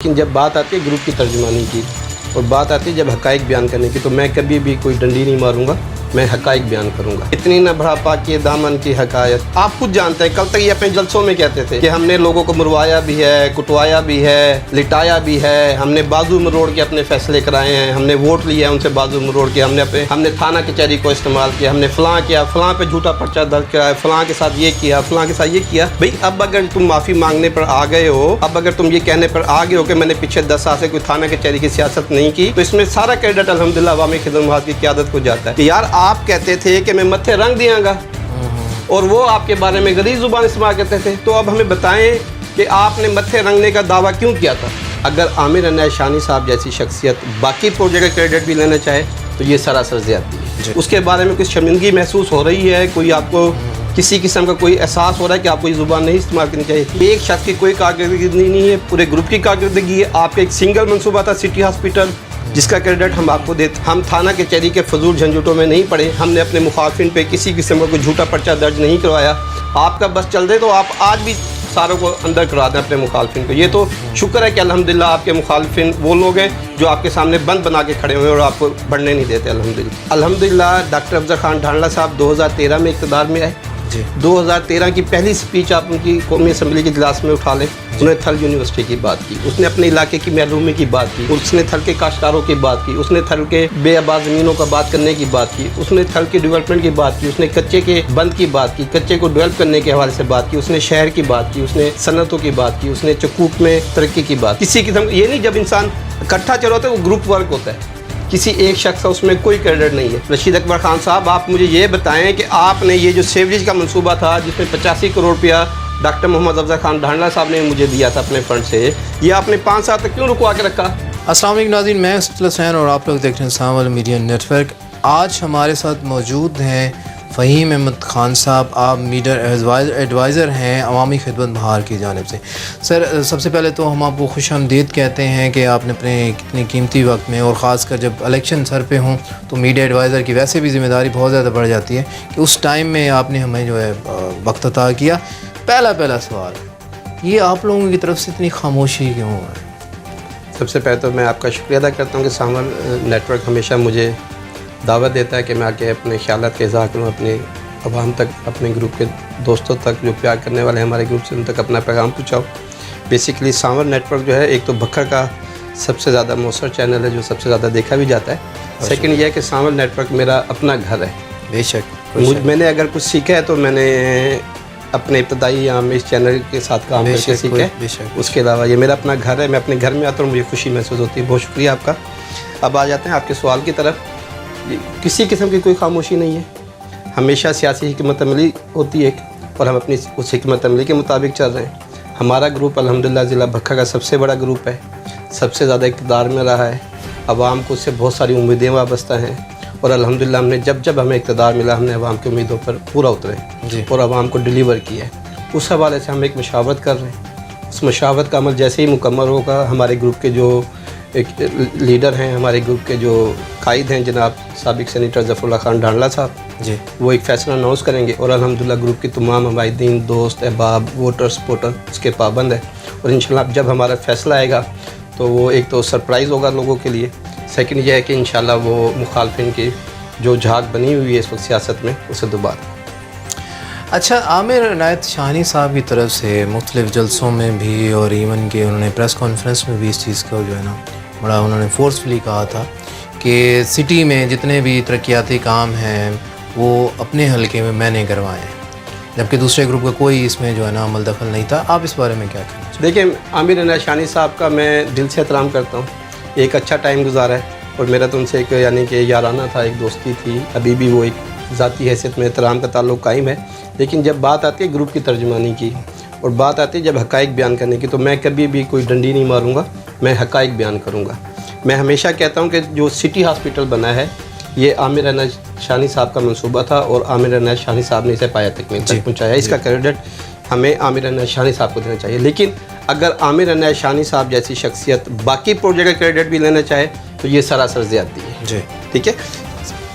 लेकिन जब बात आती है ग्रुप की तर्जुमानी की और बात आती है जब हक़ाइक़ बयान करने की, तो मैं कभी भी कोई डंडी नहीं मारूंगा, मैं हक़ाइक़ बयान करूंगा। इतनी न बढ़ा पाके दामन की हकायत, आप खुद जानते हैं। कल तक ये अपने जलसों में कहते थे कि हमने लोगों को मरवाया भी है, कुटवाया भी है, लिटाया भी है, हमने बाजू मरोड़ के अपने फैसले कराए हैं, हमने वोट लिया उनसे बाजू मरोड़ के, हमने थाना कचहरी को इस्तेमाल किया, हमने फ़लाँ किया, फ़लाँ पे झूठा पर्चा दर्ज कराया, फ़लाँ के साथ ये किया, फ़लाँ के साथ ये किया। भाई अब अगर तुम माफ़ी मांगने पर आ गए हो, अब अगर तुम ये कहने पर आ गए हो कि मैंने पिछले 10 साल से कोई थाना कचहरी की सियासत नहीं की, तो इसमें सारा क्रेडिट अल्हम्दुलिल्लाह अवामी खिदमत की क़यादत को जाता है कि यार आप कहते थे कि मैं मत्थे रंग दियांगा और वो आपके बारे में गलीज़ ज़ुबान इस्तेमाल करते थे। तो अब हमें बताएं कि आपने मत्थे रंगने का दावा क्यों किया था। अगर आमिर अनायत शानी साहब जैसी शख्सियत बाकी प्रोजेक्ट का क्रेडिट भी लेना चाहे तो ये सरासर ज़्यादती है। उसके बारे में कुछ शर्मिंदगी महसूस हो रही है, कोई आपको किसी किस्म का कोई एहसास हो रहा है कि आपको ये ज़ुबान नहीं इस्तेमाल करनी चाहिए। एक शख्स की कोई कारकर्दगी नहीं है, पूरे ग्रुप की कारकर्दगी है। आपका एक सिंगल मनसूबा था सिटी हॉस्पिटल, जिसका क्रेडिट हम आपको देते। हम थाना कचहरी के फजूल झंझटों में नहीं पड़े, हमने अपने मुखालफिन पे किसी किस्म का कोई झूठा पर्चा दर्ज नहीं करवाया। आपका बस चल दे तो आप आज भी सारों को अंदर करा दें अपने मुखालफिन को। ये तो शुक्र है कि अल्हम्दुलिल्लाह आपके मुखालफिन वो लोग हैं जो आपके सामने बंद बना के खड़े हुए और आपको बढ़ने नहीं देते। अल्हम्दुलिल्लाह डॉक्टर अफजल खान ढांडला साहब 2013 में इक़्तिदार में आए। 2013 की पहली स्पीच आप उनकी कौमी असम्बली के इजलास में उठा लें। उसने थल यूनिवर्सिटी की बात की, उसने अपने इलाके की महरूमी की बात की, उसने थल के काश्तकारों की बात की, उसने थल के बेआबाद ज़मीनों का बात करने की बात की, उसने थल के डेवलपमेंट की बात की, उसने कच्चे के बंद की बात की, कच्चे को डेवलप करने के हवाले से बात की, उसने शहर की बात की, उसने सनतों की बात की, उसने चकूक में तरक्की की बात। किसी किस्म ये नहीं, जब इंसान इकट्ठा चल होता है वो ग्रुप वर्क होता है, किसी एक शख्स का उसमें कोई क्रेडिट नहीं है। रशीद अकबर खान साहब, आप मुझे ये बताएं कि आपने ये जो सीवरेज का मंसूबा था जिसमें 85 करोड़ रुपया डॉक्टर मोहम्मद अफजल खान ढांडला साहब ने मुझे दिया था अपने फंड से, ये आपने 5 साल तक क्यों रुकवा के रखा। अस्सलाम वालेकुम नाज़रीन, मैं हुसैन और आप लोग देख रहे हैं सामल मीडिया नेटवर्क। आज हमारे साथ मौजूद हैं फ़हीम अहमद खान साहब, आप मीडिया एडवाइज़र हैं अवामी खिदमत बहार की जानिब से। सर, सबसे पहले तो हम आपको खुशामदीद कहते हैं कि आपने अपने कितने कीमती वक्त में, और ख़ासकर जब इलेक्शन सर पे हों तो मीडिया एडवाइज़र की वैसे भी ज़िम्मेदारी बहुत ज़्यादा बढ़ जाती है, कि उस टाइम में आपने हमें जो है वक्त अता किया। पहला सवाल, ये आप लोगों की तरफ से इतनी खामोशी क्यों है? सबसे पहले तो मैं आपका शुक्रिया अदा करता हूँ कि सामल नेटवर्क हमेशा मुझे दावत देता है कि मैं आके अपने ख्यालात का इज़हार करूँ, अपने अवाम तक, अपने ग्रुप के दोस्तों तक जो प्यार करने वाले हैं हमारे ग्रुप से, उन तक अपना पैगाम पहुँचाऊँ। बेसिकली सामल नेटवर्क जो है एक तो बखर का सबसे ज़्यादा मौसर चैनल है जो सबसे ज़्यादा देखा भी जाता है। सेकंड ये है कि सामल नेटवर्क मेरा अपना घर है। बेशक मैंने अगर कुछ सीखा है तो मैंने अपने इब्तदाई आम इस चैनल के साथ काम करके सीखा है। उसके अलावा ये मेरा अपना घर है, मैं अपने घर में आता हूँ, मुझे खुशी महसूस होती है। बहुत शुक्रिया आपका। अब आ जाते हैं आपके सवाल की तरफ। किसी किस्म की कोई खामोशी नहीं है, हमेशा सियासी हिकमत अमली होती है और हम अपनी उस हिकमत अमली के मुताबिक चल रहे हैं। हमारा ग्रुप अल्हम्दुलिल्लाह ज़िला भक्खा का सबसे बड़ा ग्रुप है, सबसे ज़्यादा इक़्तिदार में रहा है, आवाम को उससे बहुत सारी उम्मीदें वाबस्ता हैं और अल्हम्दुलिल्लाह हमने जब हमें इक़्तिदार मिला हमने आवाम की उम्मीदों पर पूरा उतरे और आवाम को डिलीवर किया है। उस हवाले से हम एक मशावरत कर रहे हैं। उस मशावरत का अमल जैसे ही मुकम्मल होगा, हमारे ग्रुप के जो एक लीडर हैं, हमारे ग्रुप के जो कायद हैं जनाब साबिक सेनेटर ज़फ़रुल्लाह खान ढांडला साहब जी, वो एक फ़ैसला अनाउंस करेंगे और अल्हम्दुलिल्लाह ग्रुप की तमाम हमायदीन, दोस्त, अहबाब, वोटर, सपोर्टर उसके पाबंद है। और इंशाल्लाह जब हमारा फ़ैसला आएगा तो वो एक तो सरप्राइज़ होगा लोगों के लिए। सेकंड ये है कि इंशाल्लाह वो मुखालफिन की जो झाग बनी हुई है इस वक्त सियासत में उसे दोबारा। अच्छा, आमिर अनायत शानी साहब की तरफ से मुख्तलिफ़ जलसों में भी और इवन के उन्होंने प्रेस कॉन्फ्रेंस में भी इस चीज़ को जो है ना बड़ा उन्होंने फोर्सफुली कहा था कि सिटी में जितने भी तरक्याती काम हैं वो अपने हलके में मैंने करवाए हैं, जबकि दूसरे ग्रुप का कोई इसमें जो है ना अमल दखल नहीं था। आप इस बारे में क्या कहना चाहते हैं? देखिए, आमिर अनायत शानी साहब का मैं दिल से एहतराम करता हूँ। एक अच्छा टाइम गुजारा है और मेरा तो उनसे एक यानी कि याराना था, एक दोस्ती थी, अभी भी वो एक ज़ाती हैसियत में एहतराम का ताल्लुक़ कायम है। लेकिन जब बात आती है ग्रुप की तर्जुमानी की और बात आती है जब हक़ाइक़ बयान करने की, तो मैं कभी भी कोई डंडी नहीं मारूंगा, मैं हक़ाइक़ बयान करूंगा। मैं हमेशा कहता हूं कि जो सिटी हॉस्पिटल बना है ये आमिर अनायत शानी साहब का मंसूबा था और आमिर अनायत शानी साहब ने इसे पाया तक पहुँचाया। इसका क्रेडिट हमें आमिर अनायत शानी साहब को देना चाहिए। लेकिन अगर आमिर अनायत शानी साहब जैसी शख्सियत बाकी प्रोजेक्ट का क्रेडिट भी लेना चाहे तो ये सरासर ज़्यादती है जी। ठीक है,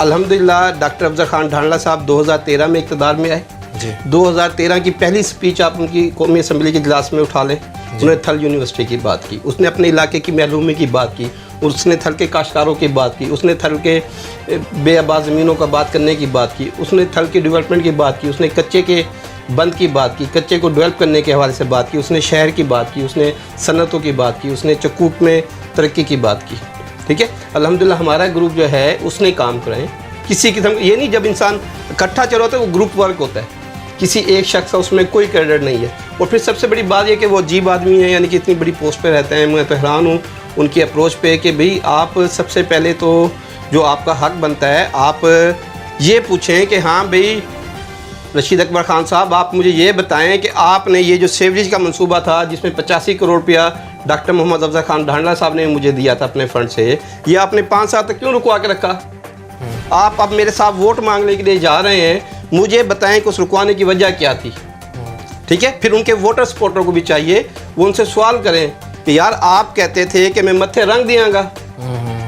अल्हम्दुलिल्लाह डॉक्टर अफजल खान ढांडला साहब 2013 में इक़्तिदार में आए। 2013 की पहली स्पीच आप उनकी कौमी असम्बली के इजलास में उठा लें। انہوں نے تھل یونیورسٹی کی بات کی, اس نے اپنے علاقے کی محرومی کی بات کی, اس نے تھل کے کاشتکاروں کی بات کی, اس نے تھل کے بے آباد زمینوں کا بات کرنے کی بات کی, اس نے تھل کے ڈیولپمنٹ کی بات کی, اس نے کچے کے بند کی بات کی, کچے کو ڈیولپ کرنے کے حوالے سے بات کی, اس نے شہر کی بات کی, اس نے صنعتوں کی بات کی, اس نے چکوک میں ترقی کی بات کی. ٹھیک ہے, الحمدللہ ہمارا گروپ جو ہے اس نے کام کرائے. کسی قسم یہ نہیں, جب انسان اکٹھا چل ہوتا ہے وہ گروپ ورک ہوتا ہے, کسی ایک شخص کا اس میں کوئی کریڈٹ نہیں ہے. اور پھر سب سے بڑی بات یہ کہ وہ عجیب آدمی ہیں, یعنی کہ اتنی بڑی پوسٹ پہ رہتے ہیں. میں تو حیران ہوں ان کی اپروچ پہ کہ بھئی آپ سب سے پہلے تو جو آپ کا حق بنتا ہے آپ یہ پوچھیں کہ ہاں بھئی رشید اکبر خان صاحب آپ مجھے یہ بتائیں کہ آپ نے یہ جو سیوریج کا منصوبہ تھا جس میں 85 کروڑ روپیہ ڈاکٹر محمد افضل خان ڈھانڈلا صاحب نے مجھے دیا تھا اپنے فنڈ سے, یہ آپ نے 5 سال تک کیوں رکوا کے رکھا؟ آپ اب میرے ساتھ ووٹ مانگنے کے لیے جا رہے ہیں, مجھے بتائیں کہ اس رکوانے کی وجہ کیا تھی. ٹھیک ہے, پھر ان کے ووٹر سپورٹر کو بھی چاہیے وہ ان سے سوال کریں کہ یار آپ کہتے تھے کہ میں متھے رنگ دیاں گا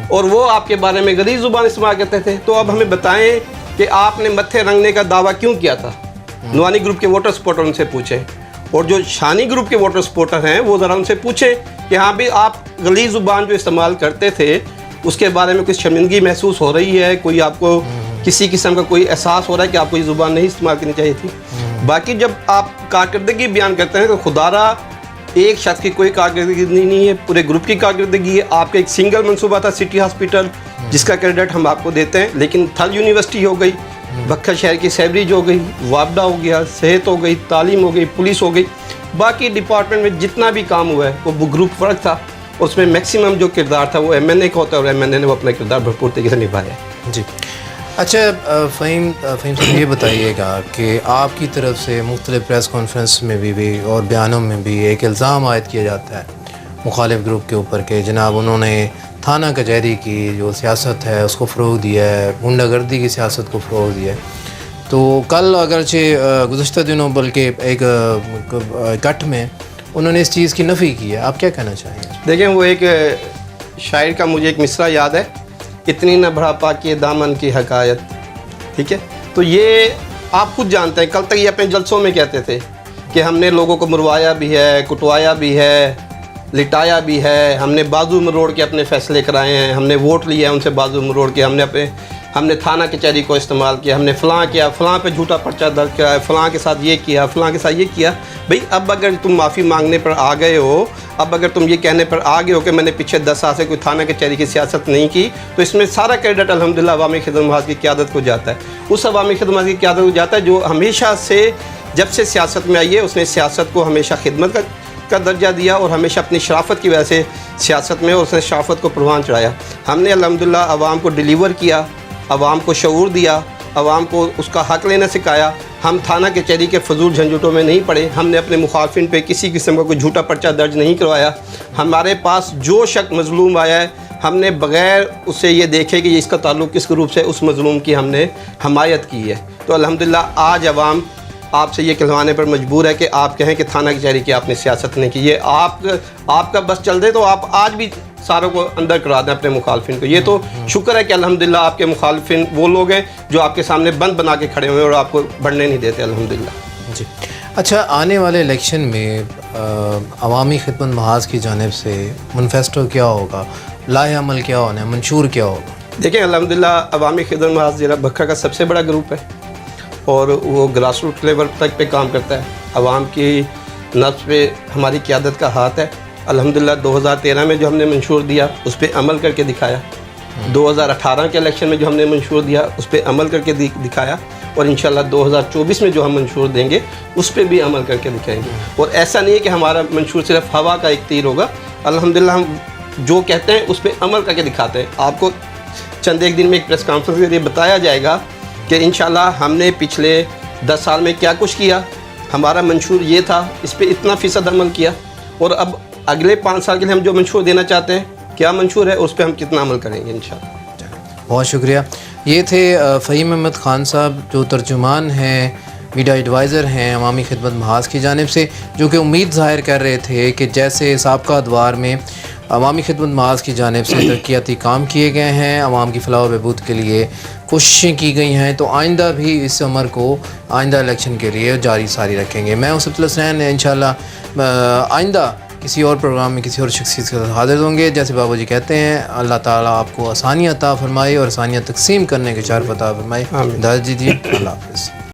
اور وہ آپ کے بارے میں غلیظ زبان استعمال کرتے تھے, تو اب ہمیں بتائیں کہ آپ نے متھے رنگنے کا دعویٰ کیوں کیا تھا. نوانی گروپ کے ووٹر سپورٹر ان سے پوچھیں, اور جو شانی گروپ کے ووٹر سپورٹر ہیں وہ ذرا ان سے پوچھیں کہ ہاں بھی آپ غلیظ زبان جو استعمال کرتے تھے اس کے بارے میں کچھ شرمندگی محسوس ہو رہی ہے, کوئی آپ کو کسی قسم کا کوئی احساس ہو رہا ہے کہ آپ کو یہ زبان نہیں استعمال کرنی چاہیے تھی. باقی جب آپ کارکردگی بیان کرتے ہیں تو خدا را ایک شخص کی کوئی کارکردگی نہیں ہے, پورے گروپ کی کارکردگی ہے. آپ کا ایک سنگل منصوبہ تھا سٹی ہاسپٹل جس کا کریڈٹ ہم آپ کو دیتے ہیں, لیکن تھل یونیورسٹی ہو گئی, بکھر شہر کی سیوریج ہو گئی, وابڈا ہو گیا, صحت ہو گئی, تعلیم ہو گئی, پولیس ہو گئی, باقی ڈپارٹمنٹ میں جتنا بھی کام ہوا ہے وہ گروپ ورک تھا. اس میں میکسیمم جو کردار تھا وہ ایم این اے کا ہوتا ہے, اور ایم این اے نے وہ اپنا کردار بھرپور طریقے سے نبھایا ہے. جی اچھا, فہیم صاحب یہ بتائیے گا کہ آپ کی طرف سے مختلف پریس کانفرنس میں بھی اور بیانوں میں بھی ایک الزام عائد کیا جاتا ہے مخالف گروپ کے اوپر کہ جناب انہوں نے تھانہ کچہری کی جو سیاست ہے اس کو فروغ دیا ہے, غنڈہ گردی کی سیاست کو فروغ دیا ہے. تو کل اگرچہ گزشتہ دنوں بلکہ ایک کٹ میں انہوں نے اس چیز کی نفی کی ہے, آپ کیا کہنا چاہیں گے؟ دیکھیں وہ ایک شاعر کا مجھے ایک مصرع یاد ہے, اتنی نہ بڑھا پاکیے دامن کی حکایت. ٹھیک ہے, تو یہ آپ خود جانتے ہیں, کل تک یہ اپنے جلسوں میں کہتے تھے کہ ہم نے لوگوں کو مروایا بھی ہے, کٹوایا بھی ہے, لٹایا بھی ہے, ہم نے بازو مروڑ کے اپنے فیصلے کرائے ہیں, ہم نے ووٹ لیا ان سے بازو مروڑ کے, ہم نے تھانہ کچہری کو استعمال کیا, ہم نے فلاں کیا, فلاں پہ جھوٹا پرچہ درج کیا, فلاں کے ساتھ یہ کیا, فلاں کے ساتھ یہ کیا. بھئی اب اگر تم معافی مانگنے پر آ گئے ہو, اب اگر تم یہ کہنے پر آ گئے ہو کہ میں نے پچھلے 10 سال سے کوئی تھانہ کچہری کی سیاست نہیں کی, تو اس میں سارا کریڈٹ الحمدللہ عوامی خدمت محاذ کی قیادت کو جاتا ہے. اس عوامی خدمت محاذ کی قیادت کو جاتا ہے جو ہمیشہ سے جب سے سیاست میں آئی ہے اس نے سیاست کو ہمیشہ خدمت کا درجہ دیا اور ہمیشہ اپنی شرافت کی وجہ سے سیاست میں اس نے شرافت کو پروان چڑھایا. ہم نے الحمدللہ عوام کو ڈیلیور کیا, عوام کو شعور دیا, عوام کو اس کا حق لینا سکھایا. ہم تھانہ کچہری کے فضول جھنجھٹوں میں نہیں پڑے, ہم نے اپنے مخالفین پہ کسی قسم کا کوئی جھوٹا پرچہ درج نہیں کروایا. ہمارے پاس جو شخص مظلوم آیا ہے ہم نے بغیر اس سے یہ دیکھے کہ اس کا تعلق کس گروپ سے, اس مظلوم کی ہم نے حمایت کی ہے. تو الحمدللہ آج عوام آپ سے یہ کہلوانے پر مجبور ہے کہ آپ کہیں کہ تھانہ کچہری کی آپ نے سیاست نہیں کی. یہ آپ کا بس چل دے تو آپ آج بھی ساروں کو اندر کرا دیں اپنے مخالفین کو. یہ تو شکر ہے کہ الحمدللہ آپ کے مخالفین وہ لوگ ہیں جو آپ کے سامنے بند بنا کے کھڑے ہوئے ہیں اور آپ کو بڑھنے نہیں دیتے الحمدللہ. جی اچھا, آنے والے الیکشن میں عوامی خدمت محاذ کی جانب سے منفیسٹو کیا ہوگا, لائحہ عمل کیا ہونا ہے, منشور کیا ہوگا؟ دیکھیں الحمدللہ عوامی خدمت محاذ ضلع بکھر کا سب سے بڑا گروپ ہے اور وہ گراس روٹ لیول تک پہ کام کرتا ہے. عوام کی نبض پہ ہماری قیادت کا ہاتھ ہے. الحمدللہ 2013 میں جو ہم نے منشور دیا اس پہ عمل کر کے دکھایا, 2018 کے الیکشن میں جو ہم نے منشور دیا اس پہ عمل کر کے دکھایا, اور انشاءاللہ 2024 میں جو ہم منشور دیں گے اس پہ بھی عمل کر کے دکھائیں گے. اور ایسا نہیں ہے کہ ہمارا منشور صرف ہوا کا ایک تیر ہوگا, الحمدللہ ہم جو کہتے ہیں اس پہ عمل کر کے دکھاتے ہیں. آپ کو چند ایک دن میں ایک پریس کانفرنس کے ذریعے بتایا جائے گا کہ انشاءاللہ ہم نے پچھلے 10 سال میں کیا کچھ کیا, ہمارا منشور یہ تھا, اس پہ اتنا فیصد عمل کیا, اور اب اگلے 5 سال کے لیے ہم جو منشور دینا چاہتے ہیں کیا منشور ہے, اس پہ ہم کتنا عمل کریں گے انشاءاللہ. بہت شکریہ. یہ تھے فہیم احمد خان صاحب جو ترجمان ہیں, میڈیا ایڈوائزر ہیں عوامی خدمت محاذ کی جانب سے, جو کہ امید ظاہر کر رہے تھے کہ جیسے سابقہ ادوار میں عوامی خدمت محاذ کی جانب سے ترقیاتی کام کیے گئے ہیں, عوام کی فلاح و بہبود کے لیے کوششیں کی گئی ہیں, تو آئندہ بھی اس عمر کو آئندہ الیکشن کے لیے جاری ساری رکھیں گے. میں اسد اللہ حسین انشاءاللہ آئندہ کسی اور پروگرام میں کسی اور شخصیت کے ساتھ حاضر ہوں گے. جیسے بابا جی کہتے ہیں اللہ تعالیٰ آپ کو آسانیاں عطا فرمائے اور آسانیاں تقسیم کرنے کے شرف عطا فرمائے. آمین. اجازت دیجیے. اللہ حافظ.